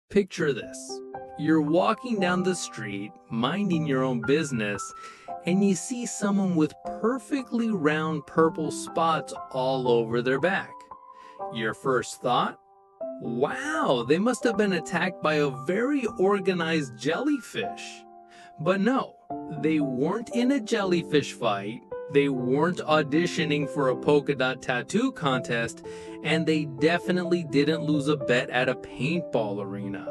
Picture this. You're walking down the street, minding your own business, and you see someone with perfectly round purple spots all over their back. Your first thought? Wow, they must have been attacked by a very organized jellyfish. But no, they weren't in a jellyfish fight, they weren't auditioning for a polka dot tattoo contest, and they definitely didn't lose a bet at a paintball arena.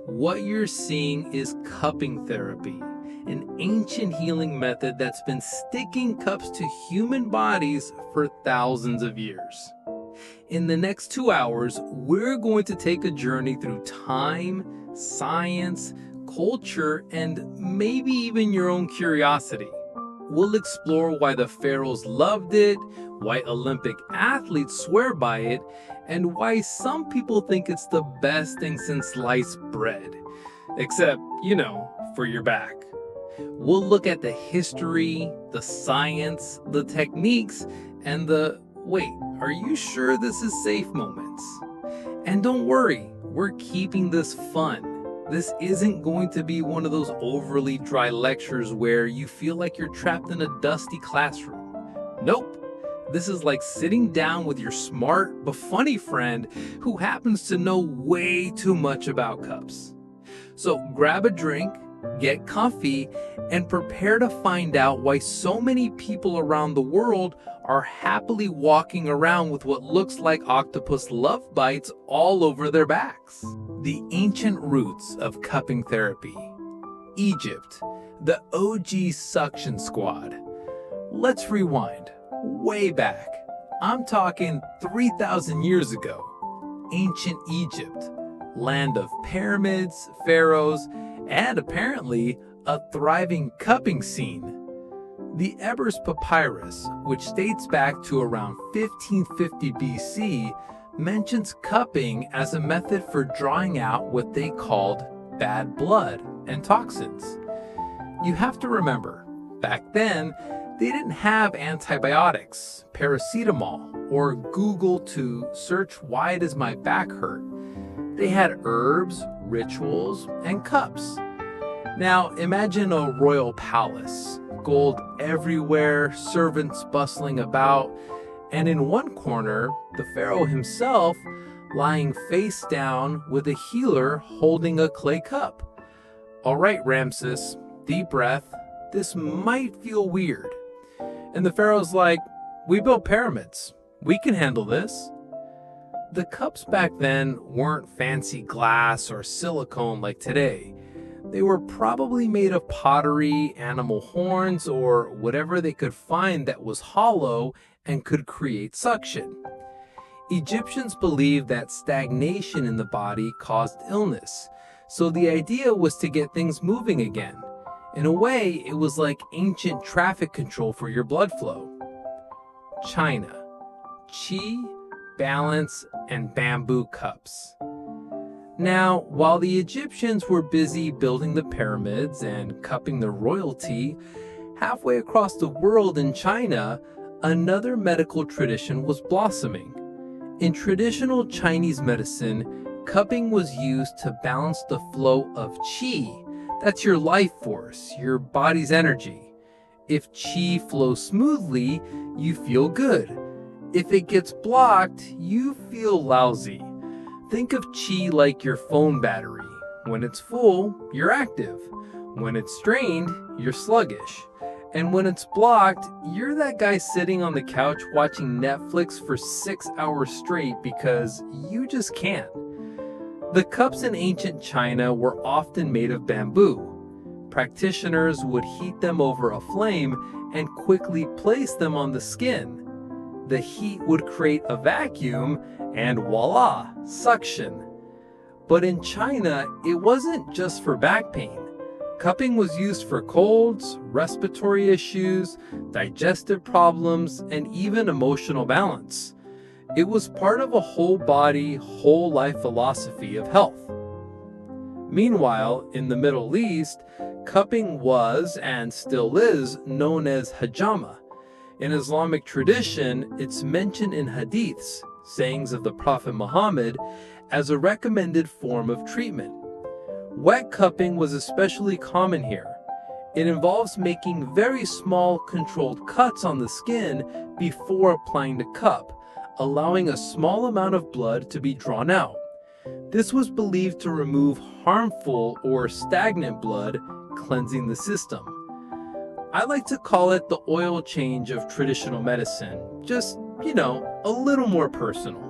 What you're seeing is cupping therapy, an ancient healing method that's been sticking cups to human bodies for thousands of years. In the next 2 hours, we're going to take a journey through time, science, culture, and maybe even your own curiosity. We'll explore why the pharaohs loved it, why Olympic athletes swear by it, and why some people think it's the best thing since sliced bread. Except, for your back. We'll look at the history, the science, the techniques, and the wait, are you sure this is safe moments? And don't worry, we're keeping this fun. This isn't going to be one of those overly dry lectures where you feel like you're trapped in a dusty classroom. Nope. This is like sitting down with your smart but funny friend who happens to know way too much about cups. So grab a drink, get comfy, and prepare to find out why so many people around the world are happily walking around with what looks like octopus love bites all over their backs. The ancient roots of cupping therapy. Egypt, the OG suction squad. Let's rewind, way back. I'm talking 3,000 years ago. Ancient Egypt, land of pyramids, pharaohs, and apparently a thriving cupping scene. The Ebers Papyrus, which dates back to around 1550 BC, mentions cupping as a method for drawing out what they called bad blood and toxins. You have to remember, back then, they didn't have antibiotics, paracetamol, or Google to search why does my back hurt. They had herbs, rituals, and cups. Now imagine a royal palace, gold everywhere, servants bustling about, and in one corner, the pharaoh himself lying face down with a healer holding a clay cup. All right, Ramses, deep breath, this might feel weird. And the pharaoh's like, we built pyramids, we can handle this. The cups back then weren't fancy glass or silicone like today. They were probably made of pottery, animal horns, or whatever they could find that was hollow and could create suction. Egyptians believed that stagnation in the body caused illness, so the idea was to get things moving again. In a way, it was like ancient traffic control for your blood flow. China, qi, balance, and bamboo cups. Now, while the Egyptians were busy building the pyramids and cupping the royalty, halfway across the world in China, another medical tradition was blossoming. In traditional Chinese medicine, cupping was used to balance the flow of qi. That's your life force, your body's energy. If qi flows smoothly, you feel good. If it gets blocked, you feel lousy. Think of qi like your phone battery. When it's full, you're active. When it's drained, you're sluggish. And when it's blocked, you're that guy sitting on the couch watching Netflix for 6 hours straight because you just can't. The cups in ancient China were often made of bamboo. Practitioners would heat them over a flame and quickly place them on the skin. The heat would create a vacuum and voila, suction. But in China, it wasn't just for back pain. Cupping was used for colds, respiratory issues, digestive problems, and even emotional balance. It was part of a whole body, whole life philosophy of health. Meanwhile, in the Middle East, cupping was and still is known as hijama. In Islamic tradition, it's mentioned in hadiths, sayings of the Prophet Muhammad, as a recommended form of treatment. Wet cupping was especially common here. It involves making very small controlled cuts on the skin before applying the cup, allowing a small amount of blood to be drawn out. This was believed to remove harmful or stagnant blood, cleansing the system. I like to call it the oil change of traditional medicine, just, a little more personal.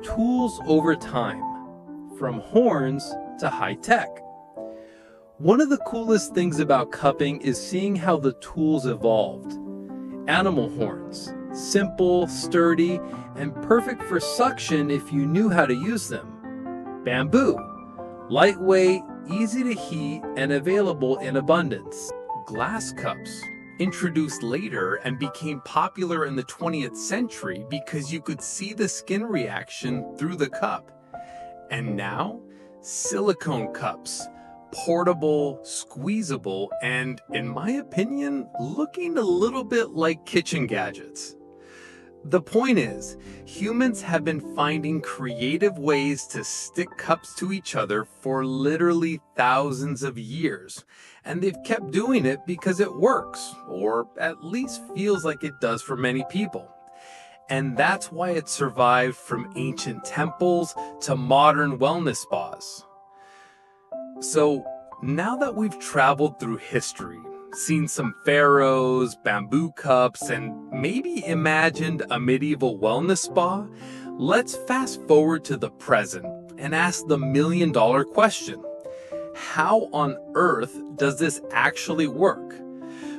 Tools over time, from horns to high tech. One of the coolest things about cupping is seeing how the tools evolved. Animal horns, simple, sturdy, and perfect for suction if you knew how to use them. Bamboo, lightweight, easy to heat, and available in abundance. Glass cups, introduced later and became popular in the 20th century because you could see the skin reaction through the cup. And now, silicone cups, portable, squeezable, and, in my opinion, looking a little bit like kitchen gadgets. The point is, humans have been finding creative ways to stick cups to each other for literally thousands of years, and they've kept doing it because it works, or at least feels like it does for many people. And that's why it survived from ancient temples to modern wellness spas. So, now that we've traveled through history, seen some pharaohs, bamboo cups, and maybe imagined a medieval wellness spa, let's fast forward to the present and ask the million-dollar question. How on earth does this actually work?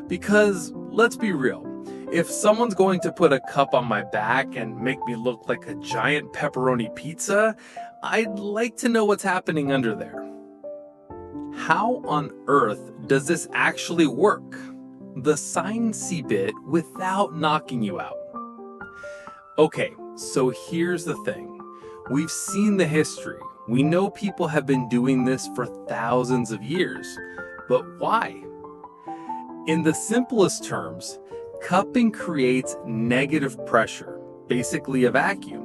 Because, let's be real, if someone's going to put a cup on my back and make me look like a giant pepperoni pizza, I'd like to know what's happening under there. How on earth does this actually work? The sciencey bit without knocking you out. Okay, so here's the thing. We've seen the history. We know people have been doing this for thousands of years. But why? In the simplest terms, cupping creates negative pressure, basically a vacuum.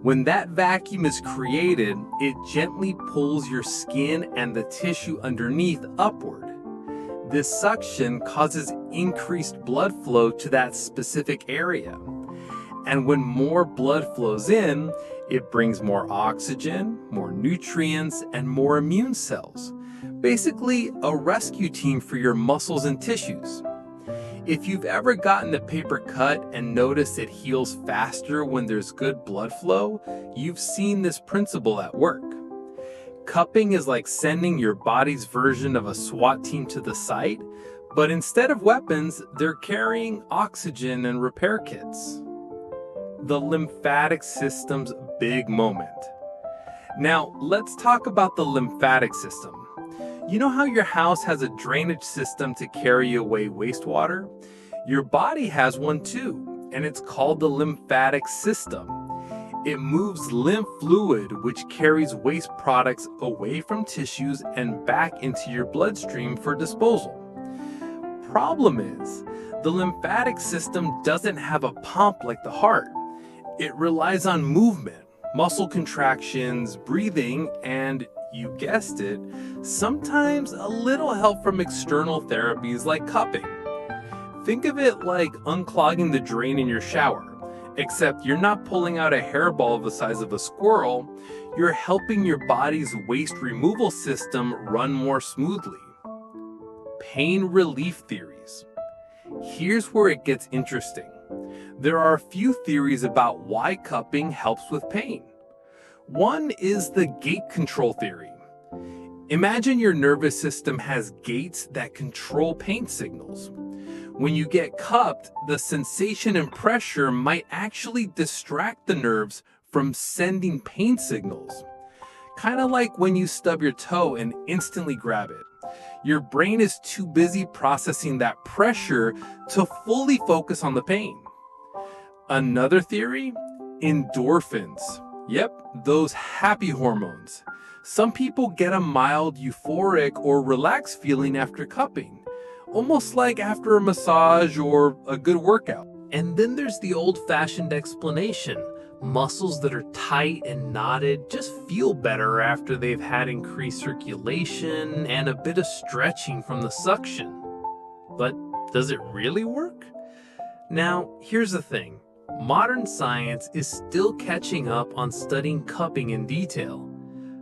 When that vacuum is created, it gently pulls your skin and the tissue underneath upward. This suction causes increased blood flow to that specific area. And when more blood flows in, it brings more oxygen, more nutrients, and more immune cells. Basically, a rescue team for your muscles and tissues. If you've ever gotten a paper cut and noticed it heals faster when there's good blood flow, you've seen this principle at work. Cupping is like sending your body's version of a SWAT team to the site, but instead of weapons, they're carrying oxygen and repair kits. The lymphatic system's big moment. Now, let's talk about the lymphatic system. You know how your house has a drainage system to carry away wastewater? Your body has one too, and it's called the lymphatic system. It moves lymph fluid, which carries waste products away from tissues and back into your bloodstream for disposal. Problem is, the lymphatic system doesn't have a pump like the heart. It relies on movement, muscle contractions, breathing, and you guessed it, sometimes a little help from external therapies like cupping. Think of it like unclogging the drain in your shower, except you're not pulling out a hairball the size of a squirrel, you're helping your body's waste removal system run more smoothly. Pain relief theories. Here's where it gets interesting. There are a few theories about why cupping helps with pain. One is the gate control theory. Imagine your nervous system has gates that control pain signals. When you get cupped, the sensation and pressure might actually distract the nerves from sending pain signals. Kind of like when you stub your toe and instantly grab it. Your brain is too busy processing that pressure to fully focus on the pain. Another theory? Endorphins. Yep, those happy hormones. Some people get a mild euphoric or relaxed feeling after cupping, almost like after a massage or a good workout. And then there's the old-fashioned explanation, Muscles that are tight and knotted just feel better after they've had increased circulation and a bit of stretching from the suction. But does it really work? Now, here's the thing. Modern science is still catching up on studying cupping in detail.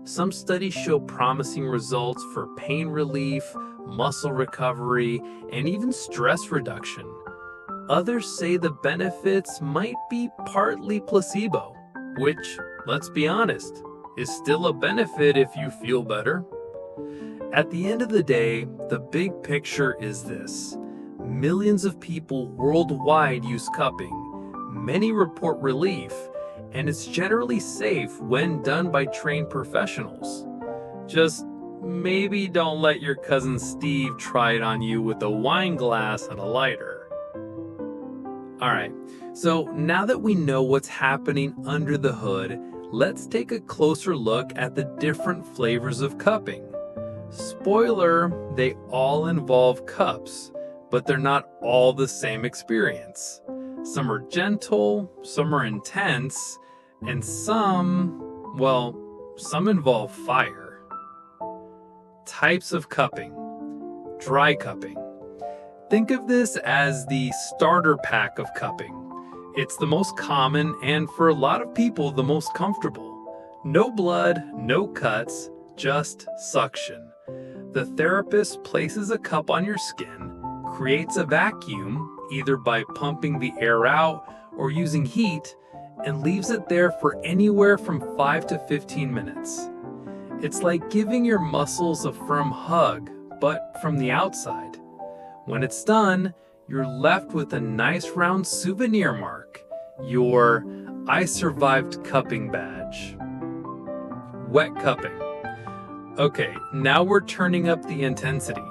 Some studies show promising results for pain relief, muscle recovery, and even stress reduction. Others say the benefits might be partly placebo, which, let's be honest, is still a benefit if you feel better. At the end of the day, the big picture is this. Millions of people worldwide use cupping. Many report relief, and it's generally safe when done by trained professionals. Just maybe don't let your cousin Steve try it on you with a wine glass and a lighter. Alright, so now that we know what's happening under the hood, let's take a closer look at the different flavors of cupping. Spoiler, they all involve cups, but they're not all the same experience. Some are gentle, some are intense, and some involve fire. Types of cupping. Dry cupping. Think of this as the starter pack of cupping. It's the most common and for a lot of people the most comfortable. No blood, no cuts, just suction. The therapist places a cup on your skin, creates a vacuum, either by pumping the air out or using heat, and leaves it there for anywhere from 5 to 15 minutes. It's like giving your muscles a firm hug, but from the outside. When it's done, you're left with a nice round souvenir mark, your I survived cupping badge. Wet cupping. Okay, now we're turning up the intensity.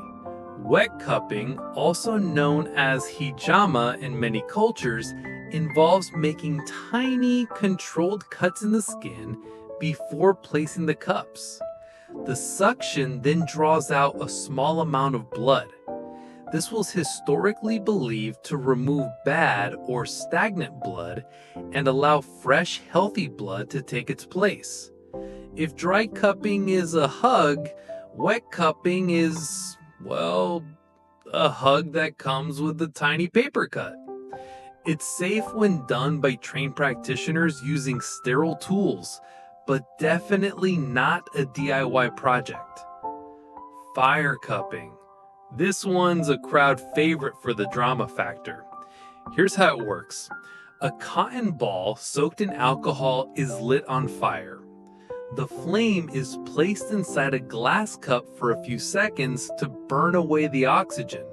Wet cupping, also known as hijama in many cultures, involves making tiny, controlled cuts in the skin before placing the cups. The suction then draws out a small amount of blood. This was historically believed to remove bad or stagnant blood and allow fresh, healthy blood to take its place. If dry cupping is a hug, wet cupping is, well, a hug that comes with a tiny paper cut. It's safe when done by trained practitioners using sterile tools, but definitely not a DIY project. Fire cupping. This one's a crowd favorite for the drama factor. Here's how it works. A cotton ball soaked in alcohol is lit on fire. The flame is placed inside a glass cup for a few seconds to burn away the oxygen.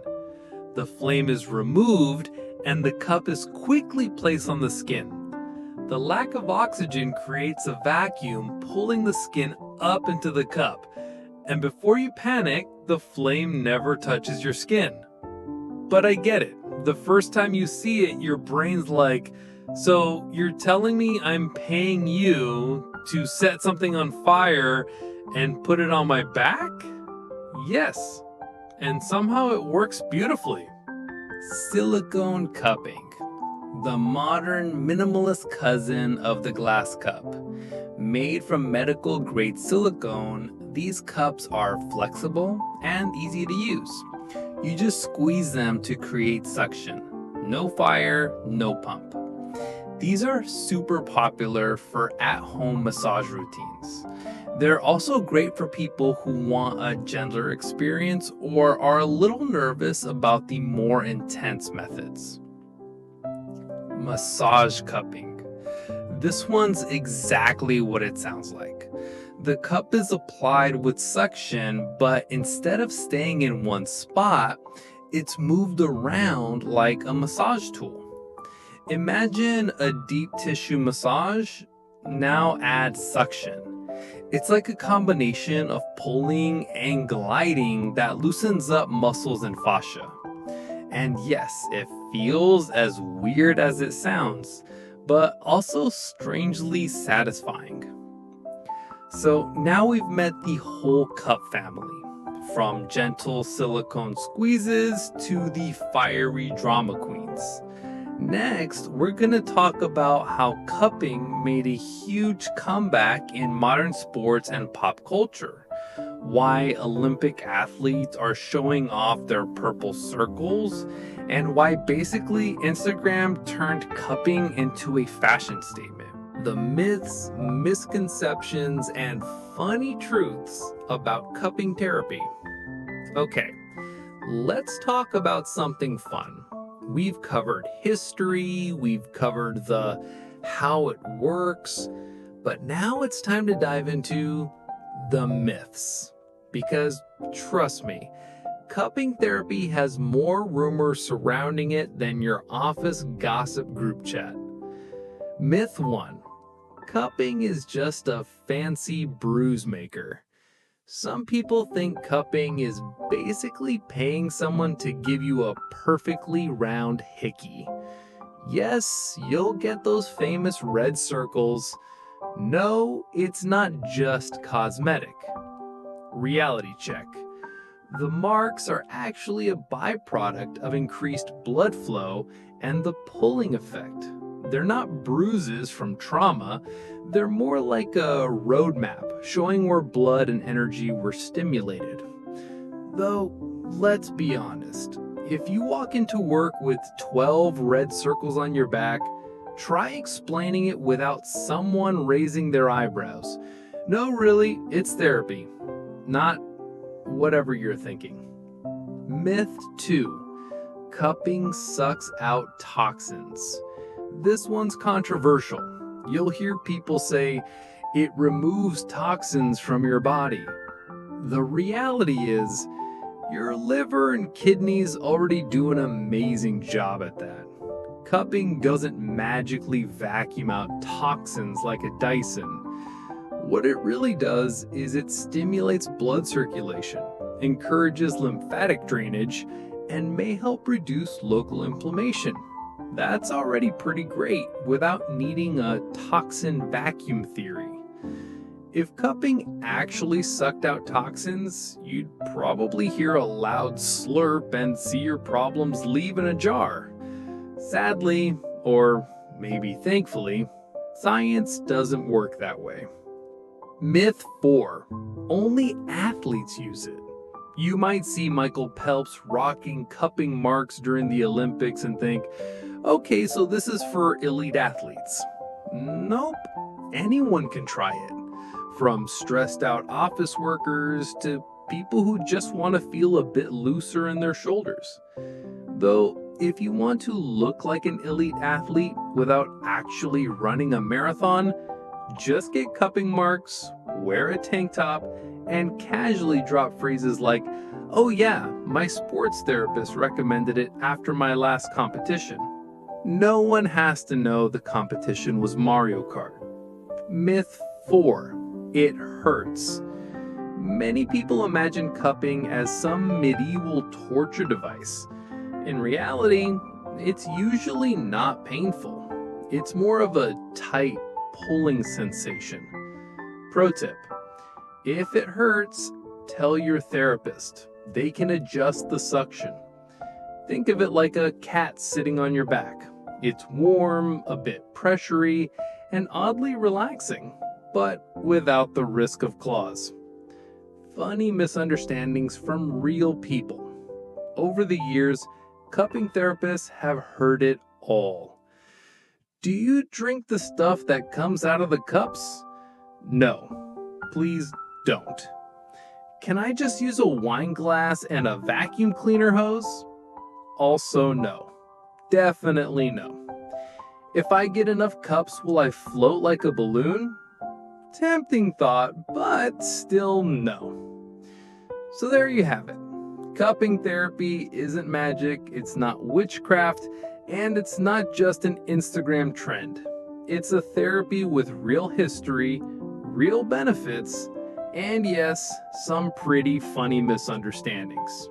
The flame is removed and the cup is quickly placed on the skin. The lack of oxygen creates a vacuum, pulling the skin up into the cup. And before you panic, the flame never touches your skin. But I get it. The first time you see it, your brain's like, so you're telling me I'm paying you to set something on fire and put it on my back? Yes. And somehow it works beautifully. Silicone cupping. The modern minimalist cousin of the glass cup. Made from medical grade silicone, these cups are flexible and easy to use. You just squeeze them to create suction. No fire, no pump. These are super popular for at-home massage routines. They're also great for people who want a gentler experience or are a little nervous about the more intense methods. Massage cupping. This one's exactly what it sounds like. The cup is applied with suction, but instead of staying in one spot, it's moved around like a massage tool. Imagine a deep tissue massage, now add suction. It's like a combination of pulling and gliding that loosens up muscles and fascia. And yes, it feels as weird as it sounds, but also strangely satisfying. So now we've met the whole cup family, from gentle silicone squeezes to the fiery drama queens. Next, we're going to talk about how cupping made a huge comeback in modern sports and pop culture. Why Olympic athletes are showing off their purple circles, and why basically Instagram turned cupping into a fashion statement. The myths, misconceptions, and funny truths about cupping therapy. Okay, let's talk about something fun. We've covered history, we've covered the how it works, but now it's time to dive into the myths. Because trust me, cupping therapy has more rumors surrounding it than your office gossip group chat. Myth 1. Cupping is just a fancy bruise maker. Some people think cupping is basically paying someone to give you a perfectly round hickey. Yes, you'll get those famous red circles. No, it's not just cosmetic. Reality check. The marks are actually a byproduct of increased blood flow and the pulling effect. They're not bruises from trauma, they're more like a roadmap showing where blood and energy were stimulated. Though, let's be honest, if you walk into work with 12 red circles on your back, try explaining it without someone raising their eyebrows. No, really, it's therapy, not whatever you're thinking. Myth 2. Cupping sucks out toxins. This one's controversial. You'll hear people say it removes toxins from your body. The reality is, your liver and kidneys already do an amazing job at that. Cupping doesn't magically vacuum out toxins like a Dyson. What it really does is it stimulates blood circulation, encourages lymphatic drainage, and may help reduce local inflammation. That's already pretty great without needing a toxin vacuum theory. If cupping actually sucked out toxins, you'd probably hear a loud slurp and see your problems leave in a jar. Sadly, or maybe thankfully, science doesn't work that way. Myth 4. Only athletes use it. You might see Michael Phelps rocking cupping marks during the Olympics and think, okay, so this is for elite athletes. Nope, anyone can try it. From stressed out office workers to people who just want to feel a bit looser in their shoulders. Though, if you want to look like an elite athlete without actually running a marathon, just get cupping marks, wear a tank top, and casually drop phrases like, oh yeah, my sports therapist recommended it after my last competition. No one has to know the competition was Mario Kart. Myth 4. It hurts. Many people imagine cupping as some medieval torture device. In reality, it's usually not painful. It's more of a tight, pulling sensation. Pro tip: if it hurts, tell your therapist. They can adjust the suction. Think of it like a cat sitting on your back. It's warm, a bit pressury, and oddly relaxing, but without the risk of claws. Funny misunderstandings from real people. Over the years, cupping therapists have heard it all. Do you drink the stuff that comes out of the cups? No, please don't. Can I just use a wine glass and a vacuum cleaner hose? Also no. Definitely no. If I get enough cups, will I float like a balloon? Tempting thought, but still no. So there you have it. Cupping therapy isn't magic, it's not witchcraft, and it's not just an Instagram trend. It's a therapy with real history, real benefits, and yes, some pretty funny misunderstandings.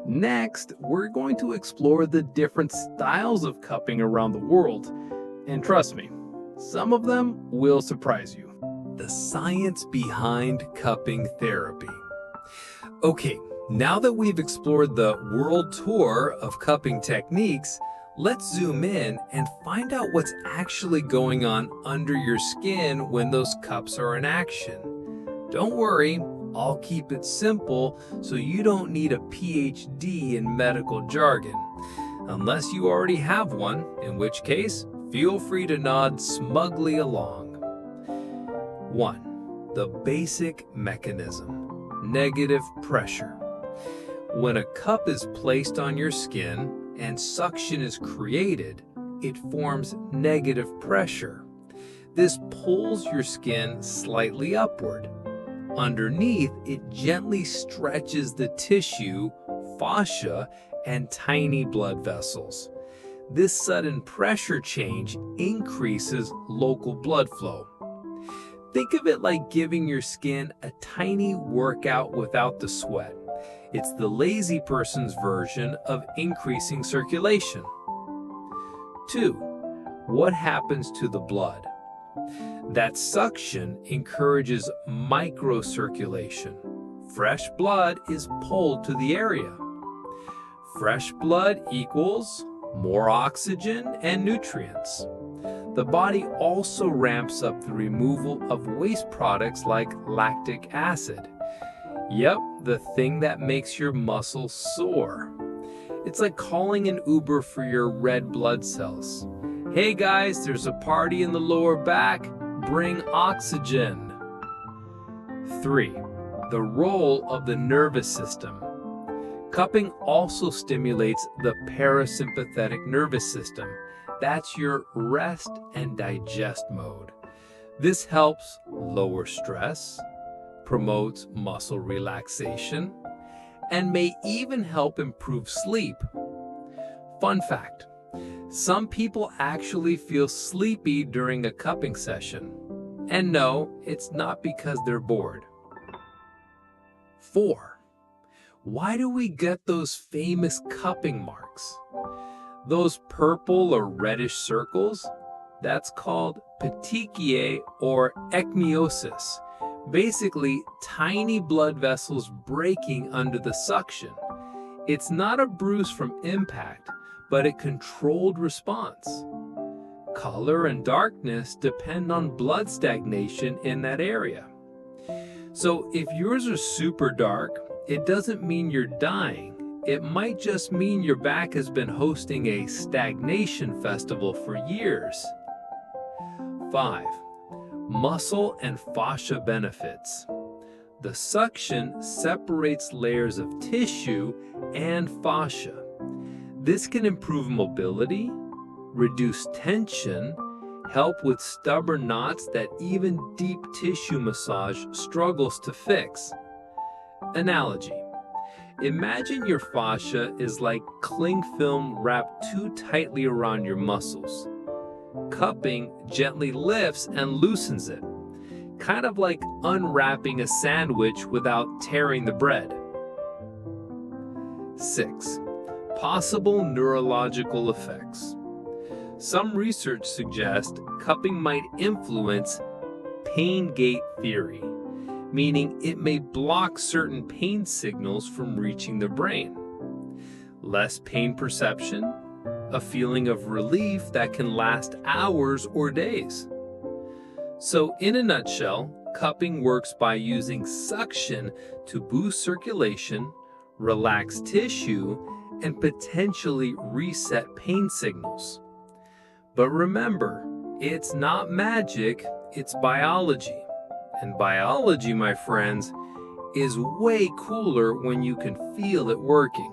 Next, we're going to explore the different styles of cupping around the world, and trust me, some of them will surprise you. The science behind cupping therapy. Okay, now that we've explored the world tour of cupping techniques, Let's zoom in and find out what's actually going on under your skin when those cups are in action. Don't worry, I'll keep it simple so you don't need a PhD in medical jargon. Unless you already have one, in which case, feel free to nod smugly along. 1. The basic mechanism: negative pressure. When a cup is placed on your skin and suction is created, it forms negative pressure. This pulls your skin slightly upward. Underneath, it gently stretches the tissue, fascia, and tiny blood vessels. This sudden pressure change increases local blood flow. Think of it like giving your skin a tiny workout without the sweat. It's the lazy person's version of increasing circulation. 2. What happens to the blood? That suction encourages microcirculation. Fresh blood is pulled to the area. Fresh blood equals more oxygen and nutrients. The body also ramps up the removal of waste products like lactic acid. Yep, the thing that makes your muscles sore. It's like calling an Uber for your red blood cells. Hey guys, there's a party in the lower back. Bring oxygen. 3. The role of the nervous system. Cupping also stimulates the parasympathetic nervous system. That's your rest and digest mode. This helps lower stress, promotes muscle relaxation, and may even help improve sleep. Fun fact: some people actually feel sleepy during a cupping session. And no, it's not because they're bored. 4. Why do we get those famous cupping marks? Those purple or reddish circles? That's called petechiae or ekmiosis. Basically, tiny blood vessels breaking under the suction. It's not a bruise from impact, but a controlled response. Color and darkness depend on blood stagnation in that area. So if yours are super dark, it doesn't mean you're dying. It might just mean your back has been hosting a stagnation festival for years. 5. Muscle and fascia benefits. The suction separates layers of tissue and fascia. This can improve mobility, reduce tension, help with stubborn knots that even deep tissue massage struggles to fix. Analogy: imagine your fascia is like cling film wrapped too tightly around your muscles. Cupping gently lifts and loosens it, kind of like unwrapping a sandwich without tearing the bread. 6. Possible neurological effects. Some research suggests cupping might influence pain gate theory, meaning it may block certain pain signals from reaching the brain. Less pain perception, a feeling of relief that can last hours or days. So in a nutshell, cupping works by using suction to boost circulation, relax tissue, and potentially reset pain signals. But remember, it's not magic, it's biology. And biology, my friends, is way cooler when you can feel it working.